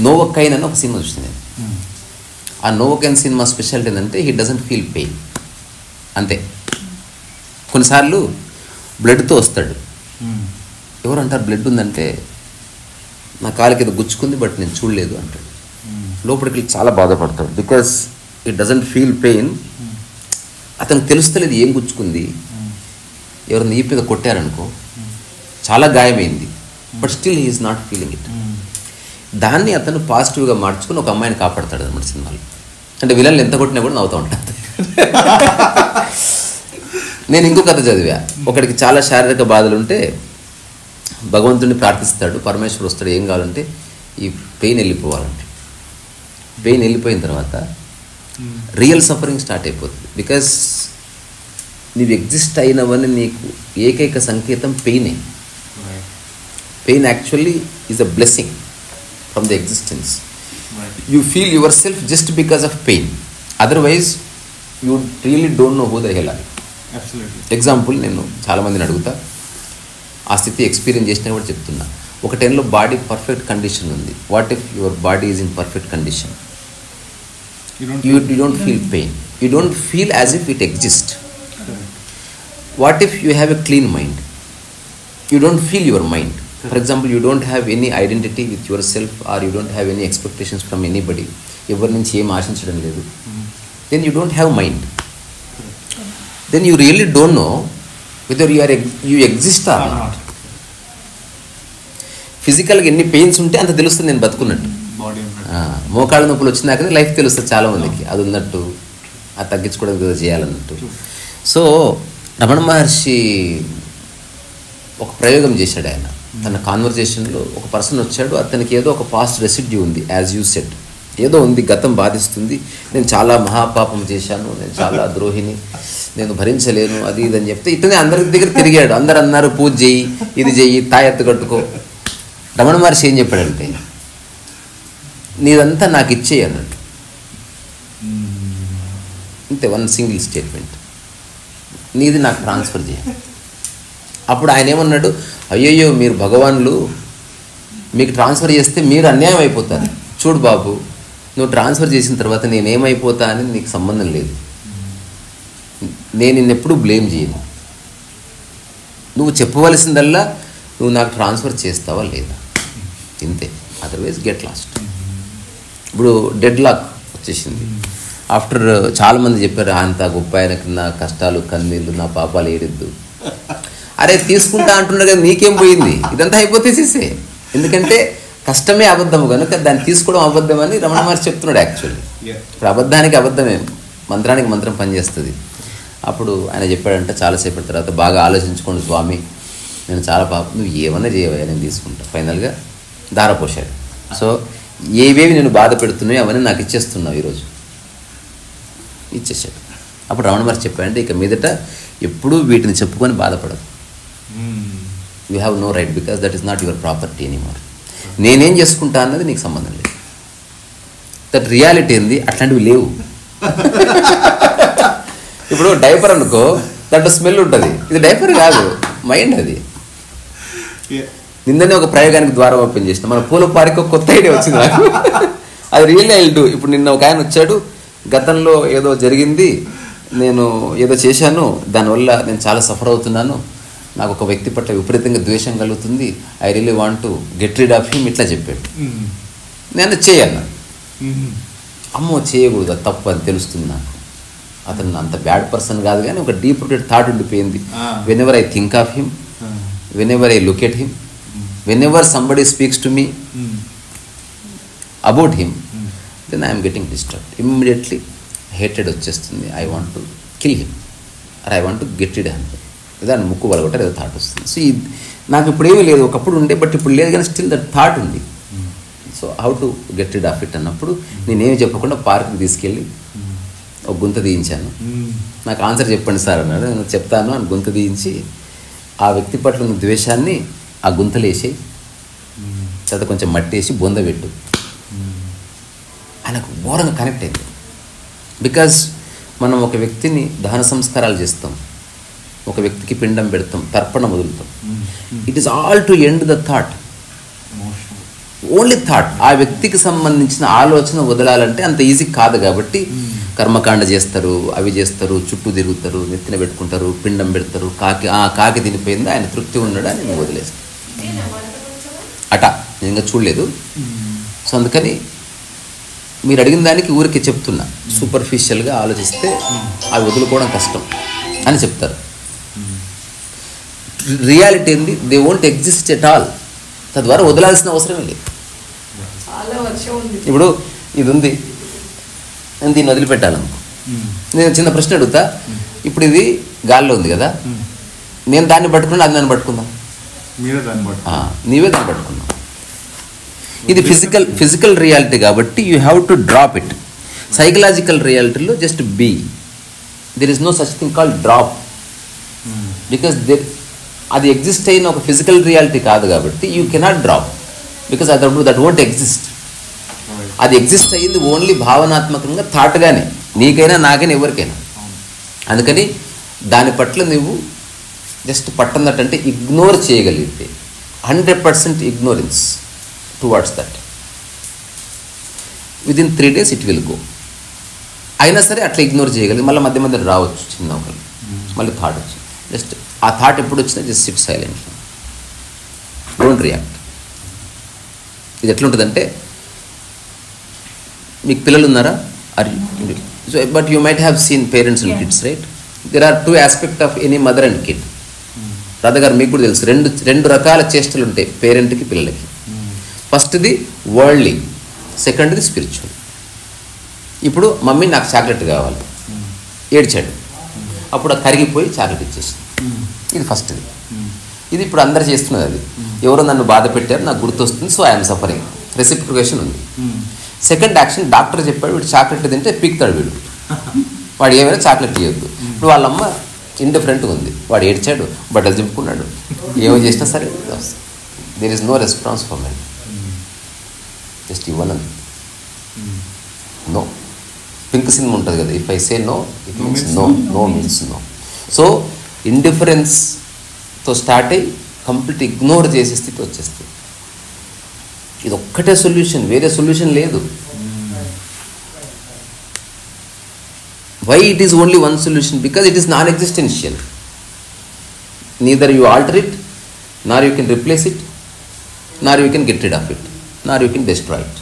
నోవకైన్ అని ఒక సినిమా చూసింది. ఆ నోవకైన్ సినిమా స్పెషాలిటీ ఏంటంటే హీ డజంట్ ఫీల్ పెయిన్. అంతే. కొన్నిసార్లు బ్లడ్తో వస్తాడు. ఎవరు అంటారు బ్లడ్ ఉందంటే నా కాలికి ఏదో గుచ్చుకుంది బట్ నేను చూడలేదు అంటాడు. లోపలికి చాలా బాధపడతాడు because it doesn't feel pain. అతనికి తెలుస్తలేదు ఏం గుచ్చుకుంది. ఎవరు నీ మీద కొట్టారనుకో చాలా గాయమైంది but still he is not feeling it. దాన్ని అతను పాజిటివ్గా మార్చుకుని ఒక అమ్మాయిని కాపాడతాడు అన్నమాట సినిమాలో. అంటే విలన్లు ఎంత కొట్టినా కూడా నవ్వుతూ ఉంటాడు. నేను ఇంకో కథ చదివా. ఒకడికి చాలా శారీరక బాధలు ఉంటే భగవంతుడిని ప్రార్థిస్తాడు. పరమేశ్వరు వస్తాడు, ఏం కావాలంటే ఈ పెయిన్ వెళ్ళిపోవాలంటే. పెయిన్ వెళ్ళిపోయిన తర్వాత రియల్ సఫరింగ్ స్టార్ట్ అయిపోతుంది. బికాస్ నీవు ఎగ్జిస్ట్ అయినవని నీకు ఏకైక సంకేతం పెయినే. Pain actually is a blessing from the existence. You feel yourself just because of pain. Otherwise you really don't know who the hell are. Example నేను చాలామందిని అడుగుతా, ఆ స్థితి ఎక్స్పీరియన్స్ చేసినా కూడా చెప్తున్నా. ఒక టైంలో బాడీ పర్ఫెక్ట్ కండిషన్ ఉంది. What if your body is in perfect condition? You don't feel pain. You don't feel as if it exists. What if you have a clean mind? You don't feel your mind. For example, you don't have any identity with yourself or you don't have any expectations from anybody. ఎవరి నుంచి ఏం ఆశించడం లేదు. Then you don't have mind. Then you really don't know whether you exist or not. ఫిజికల్గా ఎన్ని pains ఉంటే అంత తెలుస్తుంది నేను బతుకున్నట్టు. మోకాళ్ళ నొప్పులు వచ్చినాకనే లైఫ్ తెలుస్తుంది చాలామందికి, అది ఉన్నట్టు, అది తగ్గించుకోవడానికి ఏదో చేయాలన్నట్టు. సో రమణ మహర్షి ఒక ప్రయోగం చేశాడు. ఆయన తన కాన్వర్జేషన్లో ఒక పర్సన్ వచ్చాడు, అతనికి ఏదో ఒక పాస్ట్ రెసిడ్యూ ఉంది. యాజ్ యూ సెడ్, ఏదో ఉంది, గతం బాధిస్తుంది, నేను చాలా మహాపాపం చేశాను, నేను చాలా ద్రోహిని, నేను భరించలేను, అది ఇది అని చెప్తే ఇతనే అందరి దగ్గర తిరిగాడు. అందరు అన్నారు పూజ చెయ్యి, ఇది చెయ్యి, తాయెత్తు కట్టుకో. రమణ మహర్షి ఏం చెప్పాడంటే నీదంతా నాకు ఇచ్చేయి అన్నట్టు. అంతే, వన్ సింగిల్ స్టేట్మెంట్, నీది నాకు ట్రాన్స్ఫర్ చేయాలి. అప్పుడు ఆయన ఏమన్నాడు, అయ్యయ్యో మీరు భగవాన్లు, మీకు ట్రాన్స్ఫర్ చేస్తే మీరు అన్యాయం అయిపోతారు. చూడు బాబు, నువ్వు ట్రాన్స్ఫర్ చేసిన తర్వాత నేనేమైపోతా అని నీకు సంబంధం లేదు. నేను నిన్నెప్పుడు బ్లేమ్ చేయను. నువ్వు చెప్పవలసిందల్లా నువ్వు నాకు ట్రాన్స్ఫర్ చేస్తావా లేదా, ఇంతే. Otherwise get lost. ఇప్పుడు డెడ్ లాక్ వచ్చేసింది. ఆఫ్టర్ చాలామంది చెప్పారు, అంత గొప్ప ఆయనకి నా కష్టాలు కన్నీళ్ళు నా పాపాలు ఏడిద్దు. అరే తీసుకుంటా అంటున్నారు కదా, నీకేం పోయింది? ఇదంతా హైపోథెసిసే. ఎందుకంటే కష్టమే అబద్ధము కనుక దాన్ని తీసుకోవడం అబద్ధం అని రమణ మహర్షి చెప్తున్నాడు. యాక్చువల్లీ ఇప్పుడు అబద్ధానికి అబద్ధమే, మంత్రానికి మంత్రం పనిచేస్తుంది. అప్పుడు ఆయన చెప్పాడంటే చాలాసేపటి తర్వాత, బాగా ఆలోచించుకోండి స్వామి, నేను చాలా పాపం, నువ్వు ఏమన్నా చేయవా, నేను తీసుకుంటా. ఫైనల్గా దారపోశాడు. సో ఏవేవి నేను బాధ పెడుతున్నాయో అవన్నీ నాకు ఇచ్చేస్తున్నావు ఈరోజు, ఇచ్చేసాడు. అప్పుడు రమణ మహర్షి చెప్పాడంటే ఇక మీదట ఎప్పుడూ వీటిని చెప్పుకొని బాధపడదు. You have no right because that is not your property anymore. నేనేం చేసుకుంటా అన్నది నీకు సంబంధం లేదు. దట్ రియాలిటీ ఏంది, అట్లాంటివి లేవు. ఇప్పుడు డైపర్ అనుకో, దాంట్లో స్మెల్ ఉంటుంది, ఇది డైపర్ కాదు, మైండ్ అది. నిన్ననే ఒక ప్రయోగానికి ద్వారం ఓపెన్ చేసిన మన పూల పార్క్ ఒక కొత్త ఐడియా వచ్చింది నాకు. అది రియల్లీ ఐ విల్ డూ. ఇప్పుడు నిన్న ఒక ఆయన వచ్చాడు, గతంలో ఏదో జరిగింది, నేను ఏదో చేశాను, దానివల్ల నేను చాలా సఫర్ అవుతున్నాను, నాకు ఒక వ్యక్తి పట్ల విపరీతంగా ద్వేషం కలుగుతుంది, I really want to get read of him, ఇట్లా చెప్పాడు. నేను చేయన్నా, అమ్మో చేయకూడదు, అది తప్పు అని తెలుస్తుంది నాకు. అతను అంత బ్యాడ్ పర్సన్ కాదు కానీ ఒక డీప్ రూటెడ్ థాట్ ఉండిపోయింది. Whenever I think of him, whenever I look at him, whenever somebody speaks to me about him, then I'm getting disturbed. Immediately హేటెడ్ వచ్చేస్తుంది. I want to kill him or I want to get rid him. దాన్ని ముక్కు పలగొట్టారు, ఏదో thought వస్తుంది. So నాకు ఇప్పుడు ఏమీ లేదు, ఒకప్పుడు ఉండే, బట్ ఇప్పుడు లేదు, కానీ స్టిల్ దట్ థాట్ ఉంది. So how to get read of it అన్నప్పుడు నేనేమి చెప్పకుండా పార్క్కి తీసుకెళ్ళి ఒక గుంత తీయించాను. నాకు ఆన్సర్ చెప్పండి సార్ అన్నాడు. నేను చెప్తాను అని గుంత తీయించి ఆ వ్యక్తి పట్ల ఉన్న ద్వేషాన్ని ఆ గుంతలు వేసి తర్వాత కొంచెం మట్టి వేసి బొంద పెట్టు. ఆయనకు ఘోరంగా కనెక్ట్ అయింది. బికాజ్ మనం ఒక వ్యక్తిని దహన సంస్కారాలు చేస్తాం, ఒక వ్యక్తికి పిండం పెడతాం, తర్పణ వదులుతాం. It is all to end the thought. Only thought. ఆ వ్యక్తికి సంబంధించిన ఆలోచన వదలాలంటే అంత ఈజీ కాదు. కాబట్టి కర్మకాండ చేస్తారు, అవి చేస్తారు, చుట్టూ తిరుగుతారు, నెత్తిన పెట్టుకుంటారు, పిండం పెడతారు, కాకి తినిపోయింది, ఆయన తృప్తి ఉన్నాడు అని నేను వదిలేస్తాను. అట నేను ఇంకా చూడలేదు. సో అందుకని మీరు అడిగిన దానికి ఊరికి చెప్తున్నా, సూపర్ఫిషియల్గా ఆలోచిస్తే అవి వదులుకోవడం కష్టం అని చెప్తారు. రియాలిటీ ఏంది, they won't exist at all. తద్వారా వదలాల్సిన అవసరమే లేదు. ఇప్పుడు ఇది ఉంది, నేను దీన్ని వదిలిపెట్టాలనుకో. నేను చిన్న ప్రశ్న అడుగుతా, ఇప్పుడు ఇది గాల్లో ఉంది కదా, నేను దాన్ని పట్టుకున్నా, అది నన్ను పట్టుకుందా? నీవే దాన్ని పట్టుకున్నావు. ఇది ఫిజికల్ రియాలిటీ కాబట్టి you have to drop it. సైకలాజికల్ రియాలిటీలో just be. There is no such thing called drop, because అది ఎగ్జిస్ట్ అయిన ఒక ఫిజికల్ రియాలిటీ కాదు కాబట్టి you cannot drop, because that won't exist. అది ఎగ్జిస్ట్ అయ్యింది ఓన్లీ భావనాత్మకంగా, థాట్గానే, నీకైనా నాకైనా ఎవరికైనా. అందుకని దాని పట్ల నువ్వు జస్ట్ పట్టనట్టంటే ఇగ్నోర్ చేయగలిగితే 100% ignorance towards that, within 3 days it will go. అయినా సరే అట్లా ఇగ్నోర్ చేయగలిగి మళ్ళీ మధ్య మధ్య రావచ్చు చిన్న ఒకరు, మళ్ళీ థాట్ వచ్చి జస్ట్ ఆ థాట్ ఎప్పుడు వచ్చినా just sit silent, don't react. ఇది ఎట్లుంటుందంటే, మీకు పిల్లలు ఉన్నారా? But you might have seen parents and kids, right? There are 2 aspects of any mother and kid. Radha garu మీకు కూడా తెలుసు, రెండు రకాల చేష్టలు ఉంటాయి పేరెంట్కి పిల్లలకి. ఫస్ట్ది వరల్డ్లీ, సెకండ్ది స్పిరిచువల్. ఇప్పుడు మమ్మీ నాకు చాక్లెట్ కావాలి, ఏడ్చాడు, అప్పుడు కరిగిపోయి చాక్లెట్ ఇచ్చేసింది. ఇది ఫస్ట్ది. ఇది ఇప్పుడు అందరు చేస్తున్నది. అది ఎవరో నన్ను బాధ పెట్టారు, నాకు గుర్తొస్తుంది, సో ఐఎమ్ సఫరింగ్, రెసిప్రికేషన్ ఉంది. సెకండ్ యాక్షన్, డాక్టర్ చెప్పాడు వీడు చాక్లెట్ తింటే పీక్తాడు, వాడు ఏమైనా చాక్లెట్ చేయొద్దు. ఇప్పుడు వాళ్ళమ్మ ఇండిఫరెంట్గా ఉంది, వాడు ఏడ్చాడు, బట్టలు చింపుకున్నాడు, ఏమో చేసినా సరే there is no response for my, జస్ట్ ఇవ్వనంది. నో, పింక్ సినిమా ఉంటుంది కదా, if I say no it means no, no means no. So ఇండిఫరెన్స్తో స్టార్ట్ అయ్యి కంప్లీట్ ఇగ్నోర్ చేసే స్థితి వచ్చేస్తుంది. ఇది ఒక్కటే సొల్యూషన్, వేరే సొల్యూషన్ లేదు. Why it is only one solution? Because it is non existential. Neither you alter it, nor you can replace it, nor you can get rid of it, nor you can destroy it.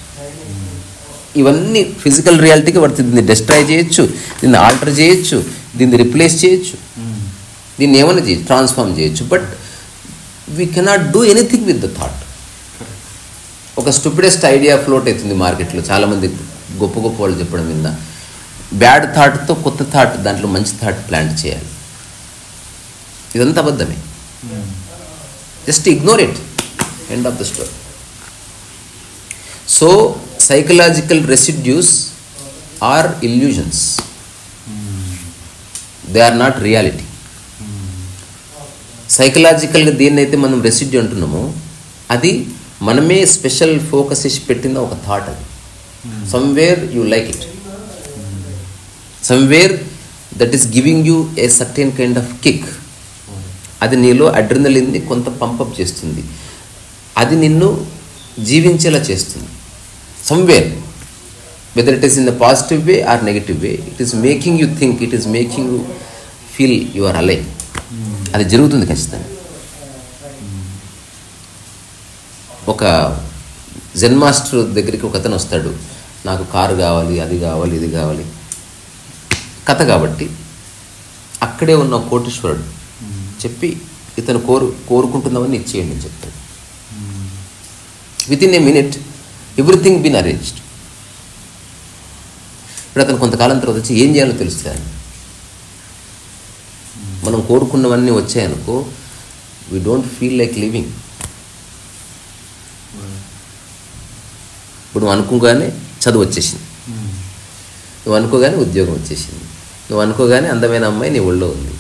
ఇవన్నీ physical రియాలిటీకి పడుతుంది. దీన్ని destroy చేయొచ్చు, దీన్ని alter చేయొచ్చు, దీన్ని replace చేయొచ్చు, దీన్ని ఏమైనా చేయొచ్చు, ట్రాన్స్ఫార్మ్ చేయొచ్చు. But we cannot do anything with the thought. ఒక స్టూపిడెస్ట్ ఐడియా ఫ్లోట్ అవుతుంది మార్కెట్లో, చాలామంది గొప్ప గొప్ప వాళ్ళు చెప్పడం విన్నా. బ్యాడ్ థాట్తో కొత్త థాట్, దాంట్లో మంచి థాట్ ప్లాంట్ చేయాలి. ఇదంతా అబద్ధమే. Just ignore it, end of the story. So psychological residues are illusions, they are not reality. సైకలాజికల్గా దేన్నైతే మనం రెసిడ్యూ అంటున్నామో అది మనమే స్పెషల్ ఫోకస్ ఇచ్చి పెట్టిన ఒక థాట్. అది somewhere you like it, somewhere that is giving you a certain kind of kick. అది నీలో అడ్రినలిన్ని కొంత పంపప్ చేస్తుంది, అది నిన్ను జీవించేలా చేస్తుంది. Somewhere, whether it is in the positive way or negative way, it is making you think, it is making you feel you are alive. అది జరుగుతుంది ఖచ్చితంగా. ఒక జెన్ మాస్టర్ దగ్గరికి ఒక అతను వస్తాడు, నాకు కారు కావాలి, అది కావాలి, ఇది కావాలి. కథ కాబట్టి అక్కడే ఉన్న కోటీశ్వరుడు చెప్పి ఇతను కోరుకుంటున్నామని ఇచ్చేయండి అని చెప్తాడు. Within a minute everything been arranged. ఇప్పుడు అతను కొంతకాలం తర్వాత వచ్చి ఏం చేయాలో తెలుస్తుంది. మనం కోరుకున్నవన్నీ వచ్చాయనుకో, we don't feel like living. ఇప్పుడు నువ్వు అనుకోగానే చదువు వచ్చేసింది, నువ్వు అనుకోగానే ఉద్యోగం వచ్చేసింది, నువ్వు అనుకోగానే అందమైన అమ్మాయి నీ ఒళ్ళో ఉంది.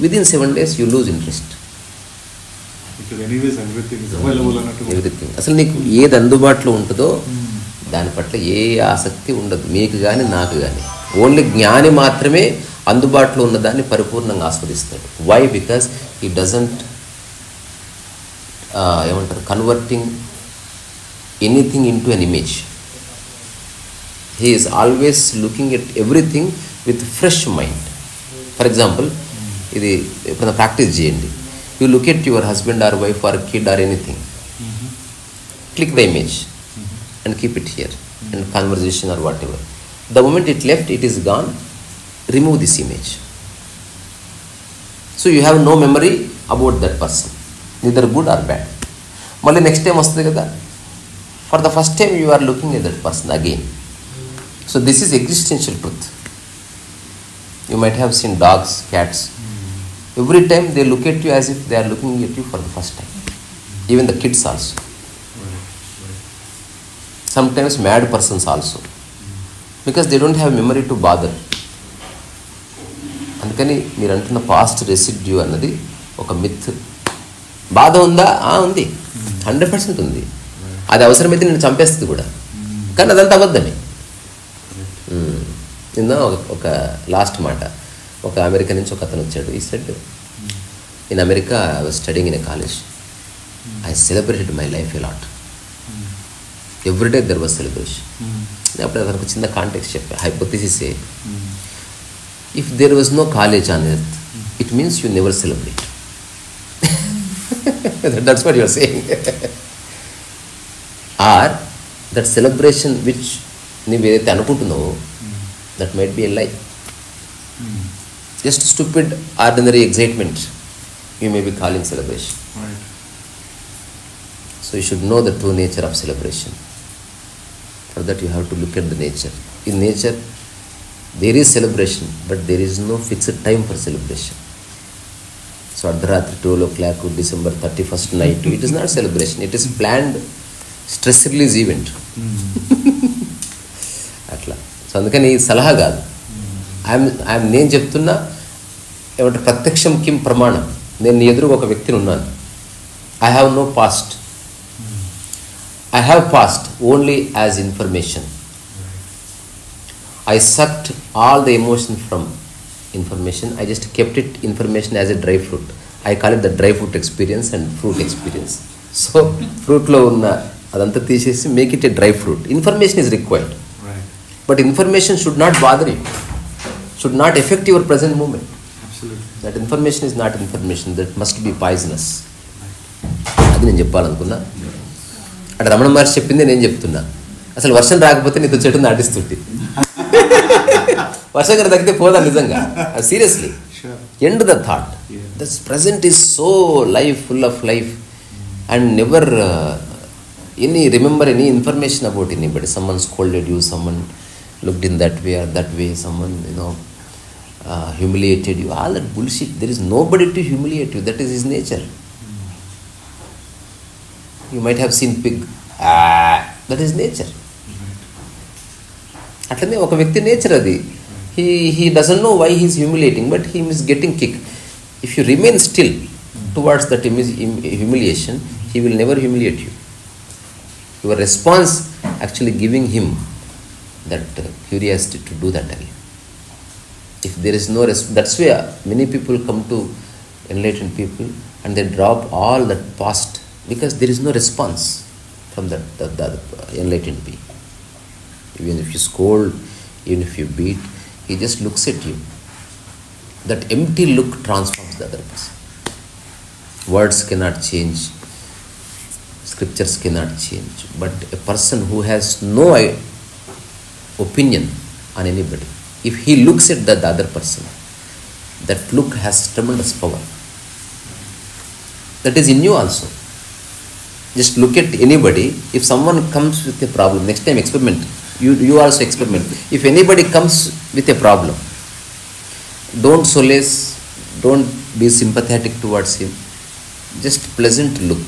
Within 7 days you lose interest. Everything. అసలు నీకు ఏది అందుబాటులో ఉంటుందో దాని పట్ల ఏ ఆసక్తి ఉండదు, మీకు కానీ నాకు కానీ. ఓన్లీ జ్ఞాని మాత్రమే అందుబాటులో ఉన్నదాన్ని పరిపూర్ణంగా ఆస్వాదిస్తాడు. వై? బికాస్ హీ డజంట్ ఏమంటారు, converting anything into an image. He is always looking at everything with fresh mind. For example, ఇది ఎప్పుడైనా ప్రాక్టీస్ చేయండి. You look at your husband or wife or kid or anything. Click the image and keep it here in conversation or whatever. The moment it left, it is gone. Remove this image. So you have no memory about that person, neither good or bad. మళ్ళీ next time వస్తుంది కదా, for the first time you are looking at that person again. So this is existential truth. You might have seen dogs, cats. Every time they look at you as if they are looking at you for the first time. Even the kids also. Sometimes mad persons also, because they don't have memory to bother. అందుకని మీరు అంటున్న past residue అన్నది ఒక myth. బాధ ఉందా? ఉంది, 100% ఉంది. అది అవసరమైతే నేను చంపేస్తుంది కూడా, కానీ అదంతా అబద్ధమే. నిన్న ఒక లాస్ట్ మాట, ఒక అమెరికా నుంచి ఒక అతను వచ్చాడు. ఈ said, in America I was studying in a college. I celebrated my life a lot. Every day there was celebration. అప్పుడు అతనికి చిన్న కాంటెక్స్ట్ చెప్పా. Hypothesis A, if there was no college on earth, it means you never celebrate. That's what you are saying. Or that celebration which నువ్వు ఏదైతే అనుకుంటున్నావో, that might be a lie. Just stupid ordinary excitement you may be calling celebration. So you should know the true nature of celebration. For that you have to look at the nature. In nature, there is celebration, but there is no fixed time for celebration. So Ardharatri 12 o'clock, December 31st night, it is not celebration. It is planned stress release event. అట్లా. So అందుకని సలహా కాదు. నేను చెప్తున్నా ఏమంటే ప్రత్యక్షం కిం ప్రమాణం. నేను నీ ఎదురు ఒక వ్యక్తిని ఉన్నాను. I have no past. I have past only as information. I sucked all the emotion from information. I just kept it information as a dry fruit. I call it the dry fruit experience and fruit experience. So fruit lo unna adantha teesesi make it a dry fruit. Information is required. Right. But information should not bother you. Should not affect your present moment. Absolutely. That information is not information. That must be poisonous. అది నేను చెప్పాలనుకున్నా. అటు రమణ మహర్షి చెప్పింది నేను చెప్తున్నా. అసలు వర్షం రాకపోతే నీతో చెట్టు నాటిస్తుంటే, వర్షం గారు తగ్గితే పోదా నిజంగా. Seriously end the thought. This present is so life, full of life, and never any remember any information about anybody. Someone scolded you, someone looked in that way or that way, someone humiliated you. All that bullshit. There is nobody to humiliate you. That is his nature. You might have seen pig. That is nature. అట్లనే ఒక వ్యక్తి nature అది. He doesn't know why he is humiliating, but he is getting kick. If you remain still towards that humiliation, he will never humiliate you. Your response actually giving him that curiosity to do that again. If there is no that's why many people come to enlightened people and they drop all that past, because there is no response from the enlightened being. Even if you scold, even if you beat, he just looks at you. That empty look transforms the other person. Words cannot change, scriptures cannot change, but a person who has no opinion on anybody, if he looks at the other person, that look has tremendous power. That is in you also. Just look at anybody. If someone comes with a problem, next time experiment. You also experiment. If anybody comes with a problem, don't solace, don't be sympathetic towards him. Just pleasant look.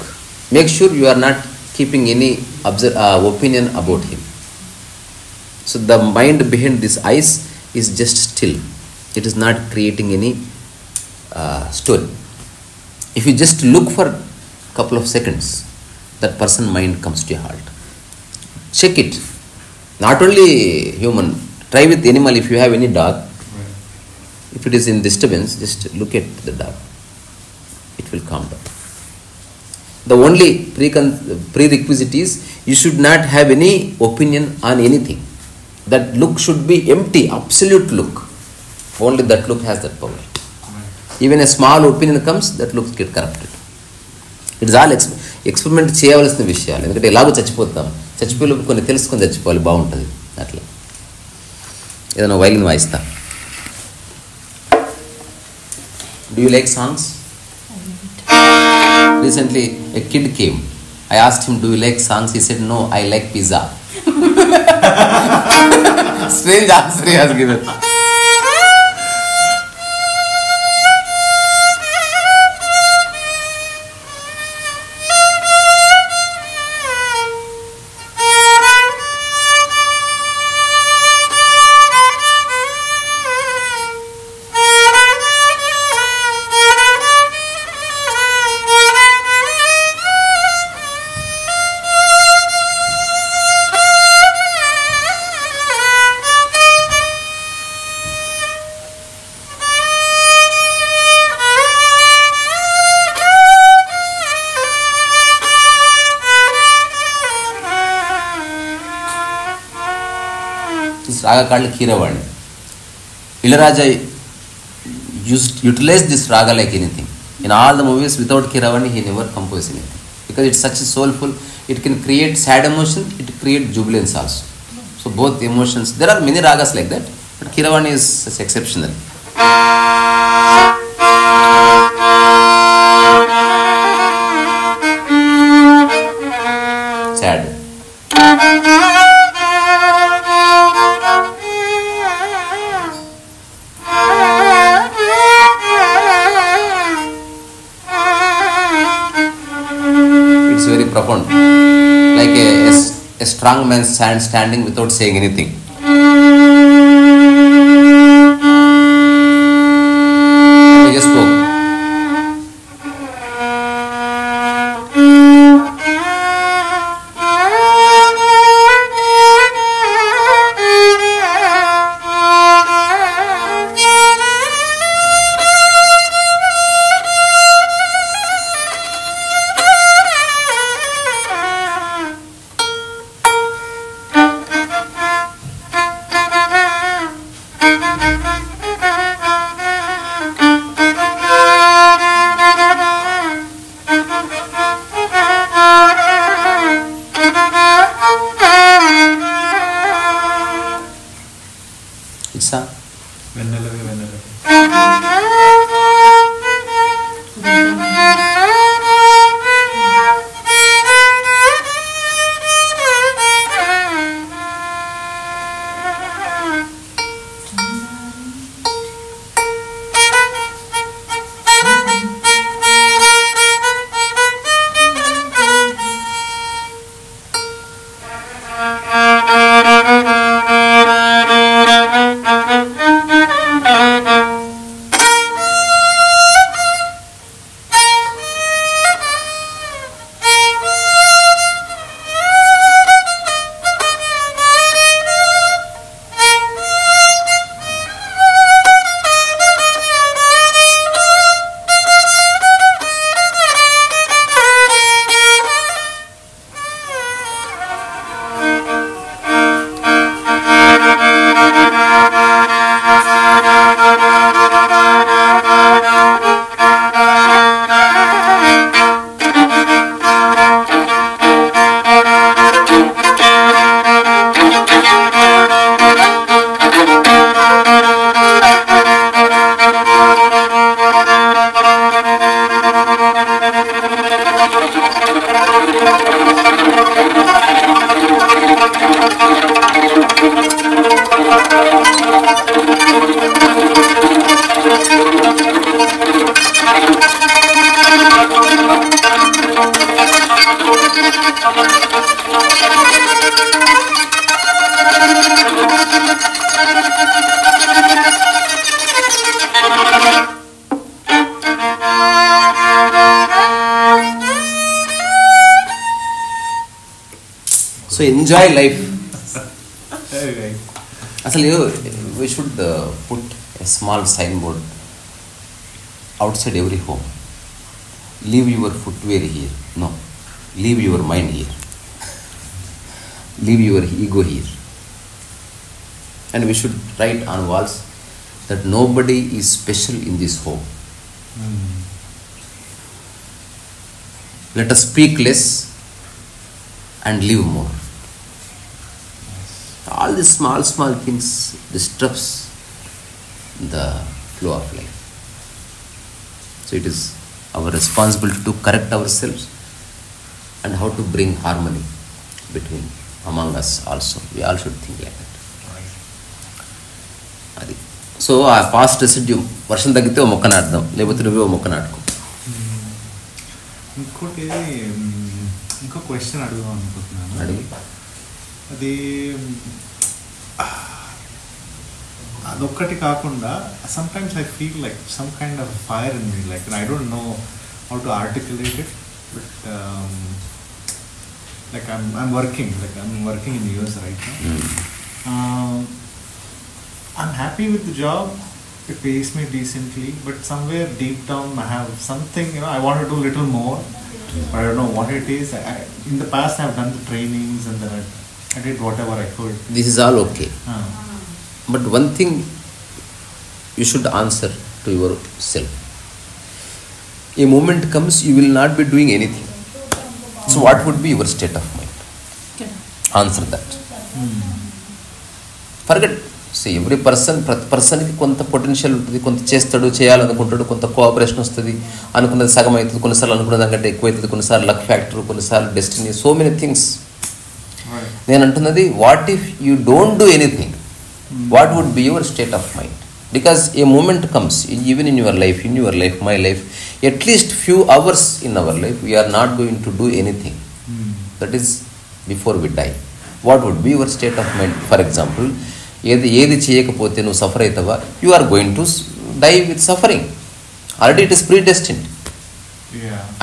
Make sure you are not keeping any opinion about him. So the mind behind this eyes is just still. It is not creating any story. If you just look for a couple of seconds, that person mind comes to a halt. Check it. Not only human, try with animal. If you have any dog, if it is in disturbance, just look at the dog. It will calm down. The only prerequisite is you should not have any opinion on anything. That look should be empty, absolute look. Only that look has that power. Even a small opinion comes, that looks get corrupted. It's all experiment చేయవలసిన విషయాలు. ఎందుకంటే ఎలాగో చచ్చిపోతాం, చచ్చిపోయి కొన్ని తెలుసుకొని చచ్చిపోవాలి, బాగుంటుంది. అట్లా ఏదైనా violin వాయిస్తా. Do you like songs? Recently a kid came. I asked him, do you like songs? He said, no, I like pizza. Strange answer he has given. రాగా కాళ్ళు Keeravani. Ilaiyaraaja utilized this raga like anything. In all the movies without Keeravani he never composed anything, because it's such a soulful, it can create sad emotion, it create jubilance also. So both emotions, there are many ragas like that, but Keeravani is exceptional. Sad. Very profound, like a strong man standing without saying anything. He just spoke. So enjoy life. Actually, we should put a small signboard outside every home. leave your footwear here. No, leave your mind here. Leave your ego here. And we should write on walls that nobody is special in this home. Let us speak less and live more. All these small things disrupts the flow of life. So it is our responsibility to correct ourselves and how to bring harmony between among us also. We all should think like that. అది. So ఆ past residue వర్షం తగ్గితే ఓ మొక్క నాటుదాం, లేకపోతే నువ్వే ఓ మొక్క నాటుకో. ఇంకోటి ఇంకో క్వశ్చన్ అడుగుదాం అనుకుంటున్నాను. అడిగి అది అదొక్కటి కాకుండా sometimes I feel like some kind of fire in me, like I don't know how to articulate it, but like I'm working in US right now. I'm happy with the job, it pays me decently, but somewhere deep down I have something, I want to do little more, but I don't know what it is. In the past I've done the trainings and then I did whatever I could. This is all okay. But one thing you should answer to yourself. A moment comes you will not be doing anything. So what would be your state of mind? Answer that. Forget. See, every person, ప్రతి పర్సన్కి కొంత potential ఉంటుంది, కొంత చేస్తాడు, చేయాలనుకుంటాడు, కొంత cooperation వస్తుంది, అనుకున్నది సగం అవుతుంది, కొన్నిసార్లు అనుకున్న దానికంటే ఎక్కువ అవుతుంది, కొన్నిసార్లు లక్ ఫ్యాక్టర్, కొన్నిసార్లు డెస్టినీ, సో మెనీ థింగ్స్. నేను అంటున్నది, what if you don't do anything, what would be your state of mind? Because a moment comes, even in your life, my life, at least few hours in our life, we are not going to do anything. That is before we die. What would be your state of mind? For example, ఏది చేయకపోతే నువ్వు suffer అవుతావా, you are going to die with suffering. Already it is predestined.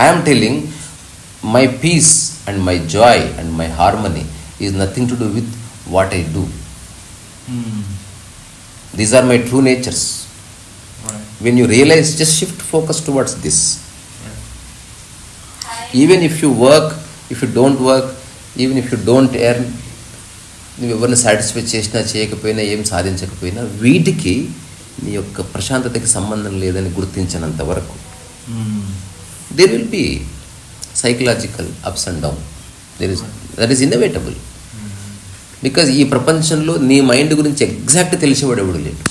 I am telling, my peace and my joy and my harmony is nothing to do with what I do. These are my true natures. When you realize, just shift focus towards this. Even if you work, if you don't work, even if you don't earn, నువ్వు ఎవరిని satisfy చేసినా చేయకపోయినా ఏం సాధించకపోయినా వీటికి నీ యొక్క ప్రశాంతతకి సంబంధం లేదని గుర్తించినంత వరకు there will be psychological ups and down. That is inevitable. Because ఈ ప్రపంచంలో నీ మైండ్ గురించి ఎగ్జాక్ట్ తెలిసేవాడు ఎవడు లేడు.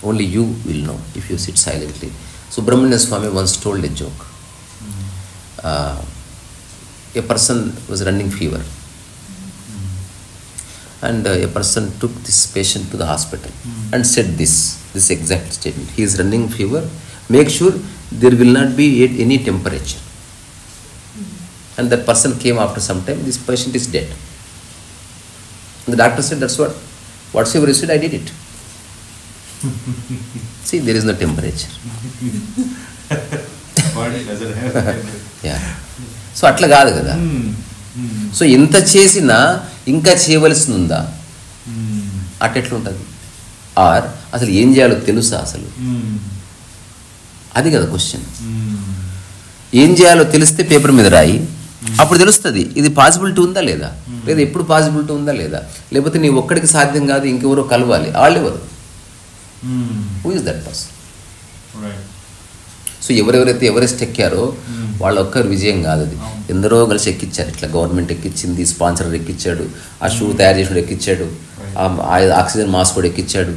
Only you will know if you sit silently. Subramanya Swamy once told a joke. A person was running fever and a person took this patient to the hospital and said this exact statement: he is running fever, make sure there will not be at any temperature. And that person came after some time, this patient is dead. And the doctor said, that's whatsoever you said, I did it. See, there is no temperature. Body doesn't have temperature. Yeah. So atla kaadu kada. So ఇంత చేసినా ఇంకా చేయవలసింది ఉందా? అట్టెట్లుంటుంది? Are అసలు ఏం చేయాలో తెలుసా అసలు? అది కదా క్వశ్చన్. ఏం చేయాలో తెలిస్తే పేపర్ మీద రాయి, అప్పుడు తెలుస్తుంది ఇది పాసిబిలిటీ ఉందా లేదా, లేదా ఎప్పుడు పాసిబిలిటీ ఉందా లేదా, లేకపోతే నీ ఒక్కడికి సాధ్యం కాదు, ఇంకెవరో కలవాలి. వాళ్ళెవరు? Who is that person? So ఎవరెవరైతే ఎవరెస్ట్ ఎక్కారో వాళ్ళ ఒక్కరు విజయం కాదు అది. ఎందరో కలిసి ఎక్కించారు. ఇట్లా గవర్నమెంట్ ఎక్కించింది, స్పాన్సర్ ఎక్కించాడు, ఆ షూ తయారు చేసినోడు ఎక్కించాడు, ఆక్సిజన్ మాస్క్ కూడా ఎక్కించాడు,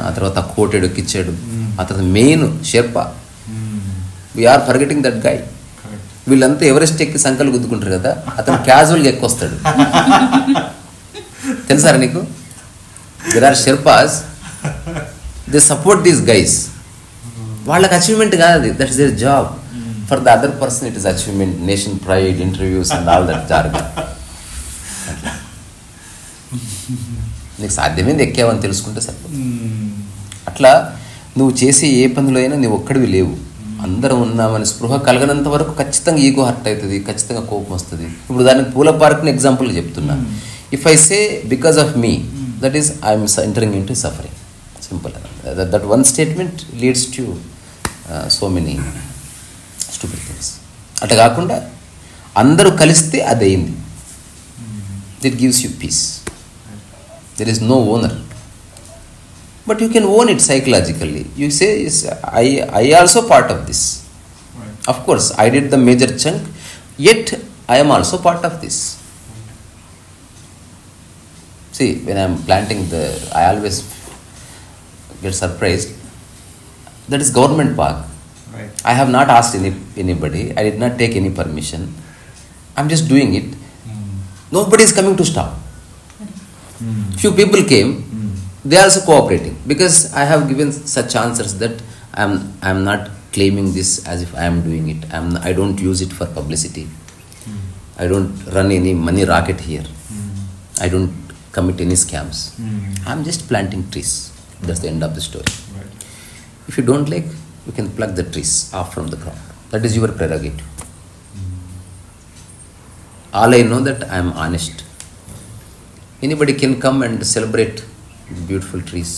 ఆ తర్వాత కోటెడు ఎక్కించాడు, ఆ తర్వాత main Sherpa. We are forgetting that guy. వీళ్ళంతా ఎవరెస్ట్ ఎక్కి సంకలు గుద్దుకుంటారు కదా, అతను క్యాజువల్గా ఎక్కొస్తాడు. తెలుసారా నీకు? There are sherpas, they support these guys. వాళ్ళకి అచీవ్మెంట్ కాదు అది, that is their job. For the other person it is achievement, nation pride, interviews and all that jargon. నీకు సాధ్యమైంది ఎక్కావని తెలుసుకుంటే సరిపోతుంది. అట్లా నువ్వు చేసే ఏ పనిలో అయినా నువ్వు ఒక్కడివి లేవు, అందరం ఉన్నామని స్పృహ కలగనంత వరకు ఖచ్చితంగా ఈగో హర్ట్ అవుతుంది, ఖచ్చితంగా కోపం వస్తుంది. ఇప్పుడు దానికి పూల పార్క్ని ఎగ్జాంపుల్ చెప్తున్నా. If I say because of me, that is I'm entering in to suffering. Simple. That one statement leads to so many stupid అట్లా కాకుండా అందరూ కలిస్తే అది అయింది. That gives you peace. There is no owner, but you can own it psychologically. You say I also part of this. Of course, I did the major chunk, yet I am also part of this. See, when I am planting I always get surprised. That is government park. Right. I have not asked anybody. I did not take any permission. I am just doing it. Nobody is coming to stop. Few people came. They are also cooperating because I have given such answers that I am not claiming this as if I am doing it. I don't use it for publicity. I don't run any money racket here. I don't commit any scams. I am just planting trees. That's the end of the story. Right. If you don't like, you can pluck the trees off from the ground. That is your prerogative. All I know that I am honest. Anybody can come and celebrate beautiful trees.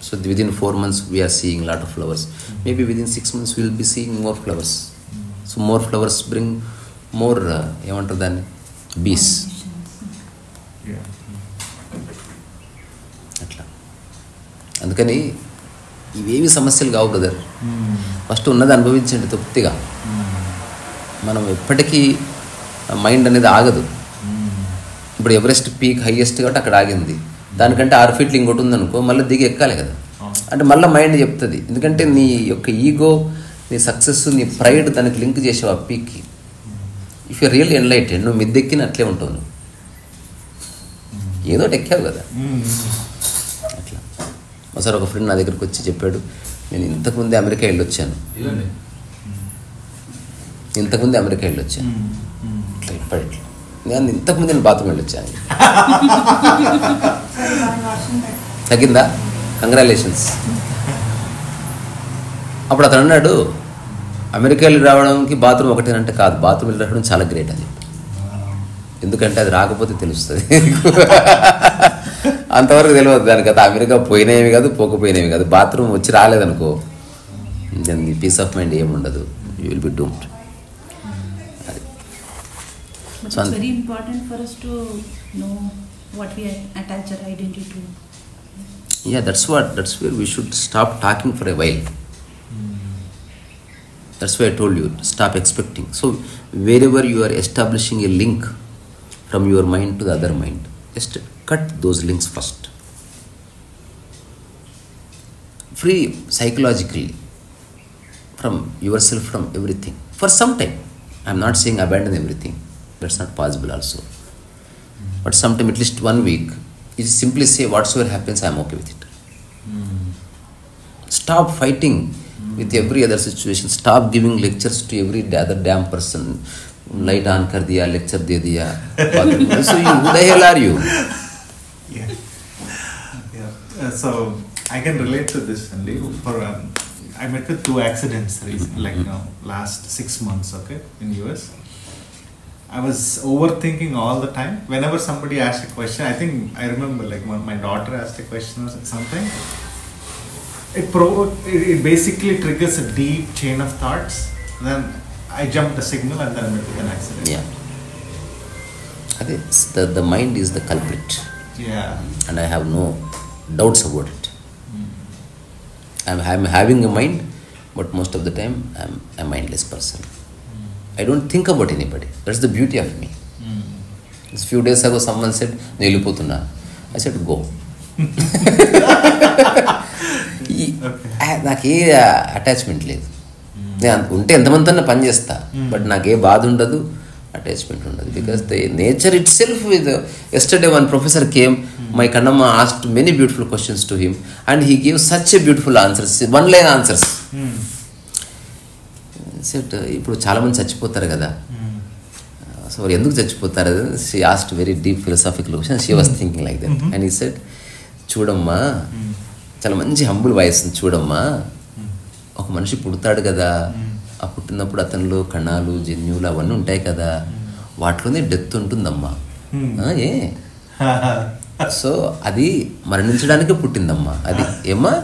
So within 4 months we are seeing a lot of flowers. Maybe within 6 months we will be seeing more flowers. So more flowers bring more ఏమంటారు దాన్ని, bees. Yeah. అట్లా అందుకని ఇవేవి సమస్యలు కావు brother. First ఉన్నది అనుభవించండి తృప్తిగా. మనం ఎప్పటికీ మైండ్ అనేది ఆగదు. ఇప్పుడు ఎవరెస్ట్ పీక్ హైయెస్ట్ కాబట్టి అక్కడ ఆగింది. దానికంటే 6 ఫీట్లు ఇంకోటి ఉందనుకో, మళ్ళీ దిగి ఎక్కాలి కదా. అంటే మళ్ళీ మైండ్ చెప్తుంది. ఎందుకంటే నీ యొక్క ఈగో, నీ సక్సెస్, నీ ప్రైడ్ దానికి లింక్ చేసావు ఆ పీక్కి. ఇఫ్ యూ రియల్ ఎన్లైటెడ్, నువ్వు మిద్దెక్కిన అట్లే ఉంటావు. నువ్వు ఏదో ఎక్కావు కదా. అట్లా ఒకసారి ఒక ఫ్రెండ్ నా దగ్గరికి వచ్చి చెప్పాడు, నేను ఇంతకుముందే అమెరికా వెళ్ళొచ్చాను. ఇట్లా ఇప్పటి నేను ఇంతకుముందు నేను బాత్రూమ్ వెళ్ళొచ్చాను. తగ్గిందా? కంగ్రాచులేషన్స్. అప్పుడు అతను అన్నాడు, అమెరికా వెళ్ళి రావడానికి బాత్రూమ్ ఒకటేనంటే కాదు, బాత్రూమ్ వెళ్ళి రావడం చాలా గ్రేట్ అని. ఎందుకంటే అది రాకపోతే తెలుస్తుంది. అంతవరకు తెలియదు దానికి. కదా అమెరికా పోయినవి కాదు, పోకపోయినవి కాదు. బాత్రూమ్ వచ్చి రాలేదనుకో, దాని పీస్ ఆఫ్ మైండ్ ఏముండదు. You will be doomed. But it's very important for us to know what we attach our identity to. Yeah, that's where we should stop talking for a while. That's why I told you, stop expecting. So wherever you are establishing a link from your mind to the other mind, just cut those links first. Free psychologically from yourself, from everything for some time. I'm not saying abandon everything. That's not possible also. But sometime, at least 1 week, you simply say whatsoever happens, I am okay with it. Stop fighting with every other situation. Stop giving lectures to every other damn person. Light on kar diya, lecture de diya. So who the hell are you? Yeah. So I can relate to this only. For I met with 2 accidents recently, like last 6 months. Okay, in US. I was overthinking all the time. Whenever somebody asked a question, I think I remember like when my daughter asked a question or something. It basically triggers a deep chain of thoughts. Then I jumped the signal and then I met with an accident. Yeah. I think the mind is the culprit. Yeah. And I have no doubts about it. I'm having a mind, but most of the time I'm a mindless person. I don't think about anybody. That's the beauty of me. A few days ago someone said, "నేను వెళ్ళిపోతున్నా." I said, "Go." నాకే attachment లేదు. నేను ఉంటే ఎంతమంది పని చేస్తా, but నాకే బాధ ఉండదు, అటాచ్మెంట్ ఉండదు. Because the nature it self with yesterday one professor came, my Kannamma asked many beautiful questions to him and he give such a beautiful answers, 1 line answers. Set ఇప్పుడు చాలామంది చచ్చిపోతారు కదా, సో ఎందుకు చచ్చిపోతారు? She asked very deep philosophical question. She was thinking like that and he said, చూడమ్మా, చాలా మంచి humble voice, చూడమ్మా, ఒక మనిషి పుడతాడు కదా, ఆ పుట్టినప్పుడు అతనిలో కణాలు, జన్యువులు అవన్నీ ఉంటాయి కదా, వాటిలోనే డెత్ ఉంటుందమ్మా. ఏ సో అది మరణించడానికే పుట్టిందమ్మా, అది ఏమ్మా.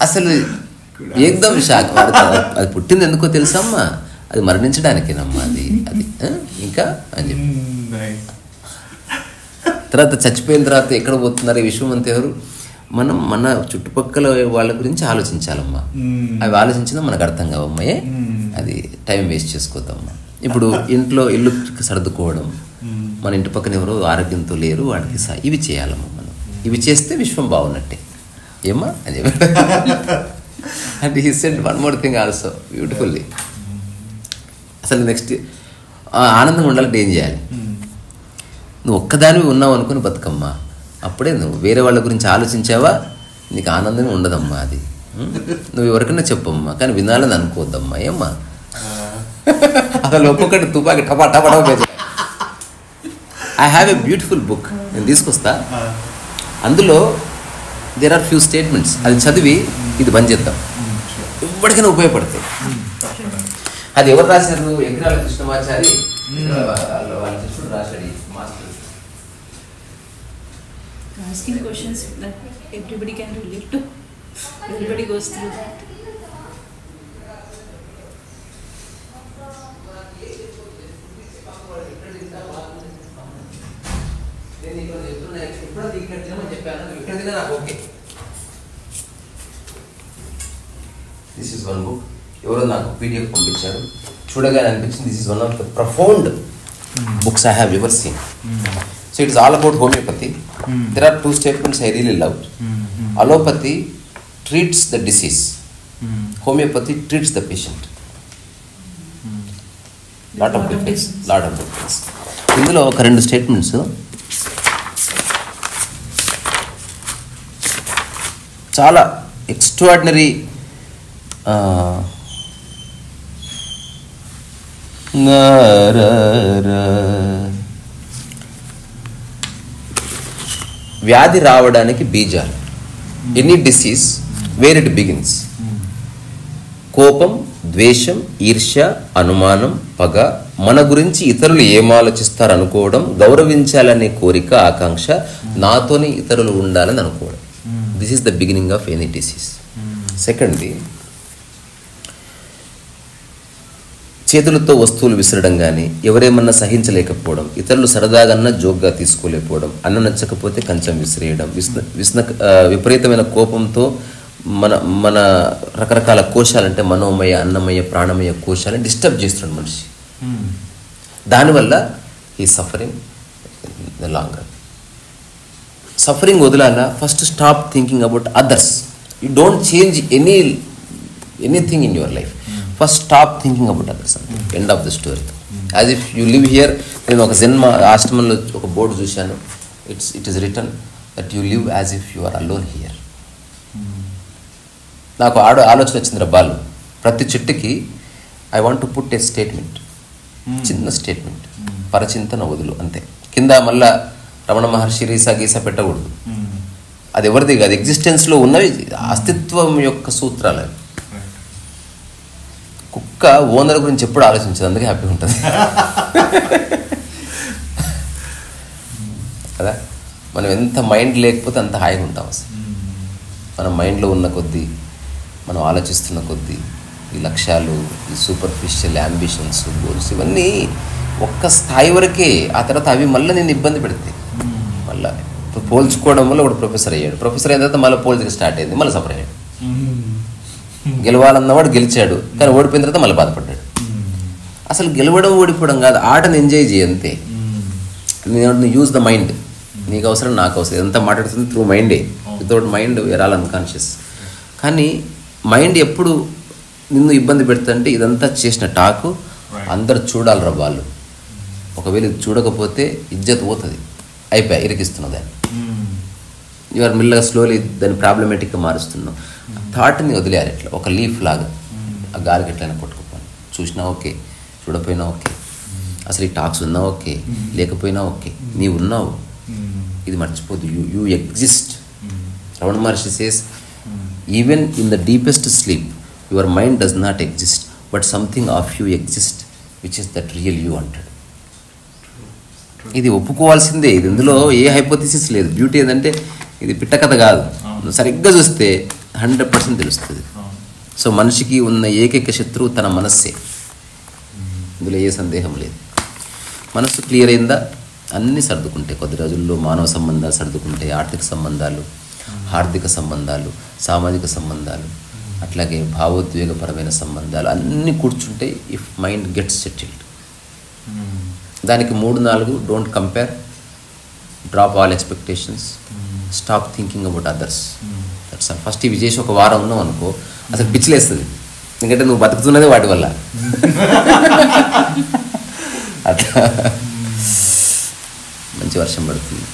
అసలు ఏకదం షాక్. అది పుట్టింది ఎందుకో తెలుసమ్మా, అది మరణించడానికేనమ్మా, అది ఇంకా అని చెప్పి. తర్వాత చచ్చిపోయిన తర్వాత ఎక్కడ పోతున్నారు ఈ విషయం అంతా ఎవరు? మనం మన చుట్టుపక్కల వాళ్ళ గురించి ఆలోచించాలమ్మా. అవి ఆలోచించినా మనకు అర్థం కావమ్మాయే, అది టైం వేస్ట్ చేసుకోవద్దమ్మా. ఇప్పుడు ఇంట్లో ఇల్లు సర్దుకోవడం, మన ఇంటి పక్కన ఎవరో ఆరోగ్యంతో లేరు వాడికి ఇవి చేయాలమ్మా మనం. ఇవి చేస్తే విశ్వం బాగున్నట్టే ఏమ్మా అని చెప్పి. And he said one more thing also beautifully. అసలు నెక్స్ట్ ఆనందంగా ఉండాలంటే ఏం చేయాలి? నువ్వు ఒక్కదానివి ఉన్నావు అనుకుని బతుకమ్మా, అప్పుడే నువ్వు వేరే వాళ్ళ గురించి ఆలోచించావా నీకు ఆనందమే ఉండదమ్మా. అది నువ్వు ఎవరికైనా చెప్పమ్మా, కానీ వినాలని అనుకోవద్దమ్మా ఏమ్మా. అసలు ఒక్కొక్కటి తుపాకి టపా టపా టపా. I have a beautiful book, నేను తీసుకొస్తా. అందులో దేర్ ఆర్ ఫ్యూ స్టేట్మెంట్స్, అది చదివి ఇది బంద్ చేద్దాం, ఎప్పటికైనా ఉపయోగపడతాయి. అది ఎవరు రాశారు? ఎగ్రాల కృష్ణమాచారి వాళ్ళ శిష్యుడు రాశాడు master. Asking questions that everybody can relate to. Everybody goes through that. This is one book. ఎవరో నాకు PDF పంపించారు, చూడగానే అనిపించింది this is one of the profound books I have ever seen. So it is all about homeopathy. There are two statements I really loved. Allopathy treats the disease. Homeopathy treats the patient. Lot of difference. ఇందులో ఒక రెండు statements చాలా extraordinary. వ్యాధి రావడానికి బీజాలు. Any disease where it begins. కోపం, ద్వేషం, ఈర్ష్య, అనుమానం, పగ, మన గురించి ఇతరులు ఏం ఆలోచిస్తారు అనుకోవడం, గౌరవించాలనే కోరిక, ఆకాంక్ష, నాతోనే ఇతరులు ఉండాలని అనుకోవడం. This is the beginning of any disease. సెకండ్ది, చేతులతో వస్తువులు విసరడం కానీ, ఎవరేమన్నా సహించలేకపోవడం, ఇతరులు సరదాగన్నా జోక్గా తీసుకోలేకపోవడం, అన్న నచ్చకపోతే కంచం విసిరేయడం, విపరీతమైన కోపంతో మన రకరకాల కోశాలంటే మనోమయ, అన్నమయ, ప్రాణమయ కోశాలను డిస్టర్బ్ చేస్తున్నాడు మనిషి. దానివల్ల ఈ suffering the long run. Suffering వదలాలా? First stop thinking about others. You don't change anything in your life. First stop thinking about others. End of the story. As if you live here. నేను ఒక జన్మ ఆశ్రమంలో ఒక board చూశాను. It is written that you live as if you are alone here. నాకు ఆలోచన వచ్చింది బాలు, ప్రతి చెట్టుకి I want to put a statement, చిన్న స్టేట్మెంట్, పరచింతన వదులు అంతే. కింద మళ్ళా రమణ మహర్షి రీసా గీసా పెట్టకూడదు. అది ఎవరిది కాదు, ఎగ్జిస్టెన్స్లో ఉన్నవి, అస్తిత్వం యొక్క సూత్రాలు. కుక్క ఓనర్ గురించి ఎప్పుడు ఆలోచించదు, అందుకే హ్యాపీగా ఉంటుంది కదా. మనం ఎంత మైండ్ లేకపోతే అంత హాయిగా ఉంటాం. అసలు మన మైండ్లో ఉన్న కొద్దీ, మనం ఆలోచిస్తున్న కొద్దీ, ఈ లక్ష్యాలు, ఈ సూపర్ఫిషియల్ యాంబిషన్స్, గోల్స్, ఇవన్నీ ఒక్క స్థాయి వరకే. ఆ తర్వాత అవి మళ్ళీ నేను ఇబ్బంది పెడతాయి. మళ్ళీ ఇప్పుడు పోల్చుకోవడం వల్ల ఒకటి ప్రొఫెసర్ అయ్యాడు. ప్రొఫెసర్ అయిన తర్వాత మళ్ళీ పోల్చుకు స్టార్ట్ అయింది, మళ్ళీ సఫర్ అయ్యాడు. గెలవాలన్నవాడు గెలిచాడు, కానీ ఓడిపోయిన తర్వాత మళ్ళీ బాధపడ్డాడు. అసలు గెలవడం ఓడిపోవడం కాదు, ఆటను ఎంజాయ్ చేయంతే. నేను యూజ్ ద మైండ్. నీకు అవసరం, నాకు అవసరం, ఇదంతా మాట్లాడుతుంది త్రూ మైండే. Without mind we're all unconscious. కానీ మైండ్ ఎప్పుడు నిన్ను ఇబ్బంది పెడుతుంటే ఇదంతా చేసిన టాకు అందరు చూడాలిరా వాళ్ళు. ఒకవేళ ఇది చూడకపోతే ఇజ్జత్ పోతుంది, అయిపోయా ఇరికిస్తున్నది దాన్ని. యూఆర్ మిల్లగా స్లోలీ దాన్ని ప్రాబ్లమేటిక్గా మారుస్తున్నావు. థాట్ని వదిలేయాలి. ఇట్లా ఒక లీఫ్ లాగా ఆ గాలికి ఎట్లయినా కొట్టుకుపోను. చూసినా ఓకే, చూడపోయినా ఓకే, అసలు ఈ టాక్స్ ఉన్నా ఓకే, లేకపోయినా ఓకే, నీవు ఉన్నావు, ఇది మర్చిపోదు. You exist. Ramana Maharshi says even in the deepest sleep your mind does not exist, but something of you exist which is that real you అంటాడు. ఇది ఒప్పుకోవాల్సిందే. ఇది ఇందులో ఏ హైపోథిసిస్ లేదు. బ్యూటీ ఏంటంటే ఇది పిట్ట కథ కాదు. సరిగ్గా చూస్తే 100% తెలుస్తుంది. అవును. సో మనిషికి ఉన్న ఏకైక శత్రువు తన మనస్సే, ఇందులో ఏ సందేహం లేదు. మనస్సు క్లియర్ అయిందా అన్నీ సర్దుకుంటాయి. కొద్ది రోజుల్లో మానవ సంబంధాలు సర్దుకుంటాయి, ఆర్థిక సంబంధాలు, ఆర్థిక సంబంధాలు, సామాజిక సంబంధాలు, అట్లాగే భావోద్వేగపరమైన సంబంధాలు అన్నీ కూర్చుంటాయి ఇఫ్ మైండ్ గెట్స్ సెటిల్డ్. దానికి 3-4 don't compare, drop all expectations, stop thinking about others. That's all. First ఇవి చేసి ఒక వారం ఉన్నావు అనుకో అసలు పిచ్చిలేస్తుంది, ఎందుకంటే నువ్వు బతుకుతున్నదే వాటి వల్ల. అట్లా మంచి వర్షం పడుతుంది.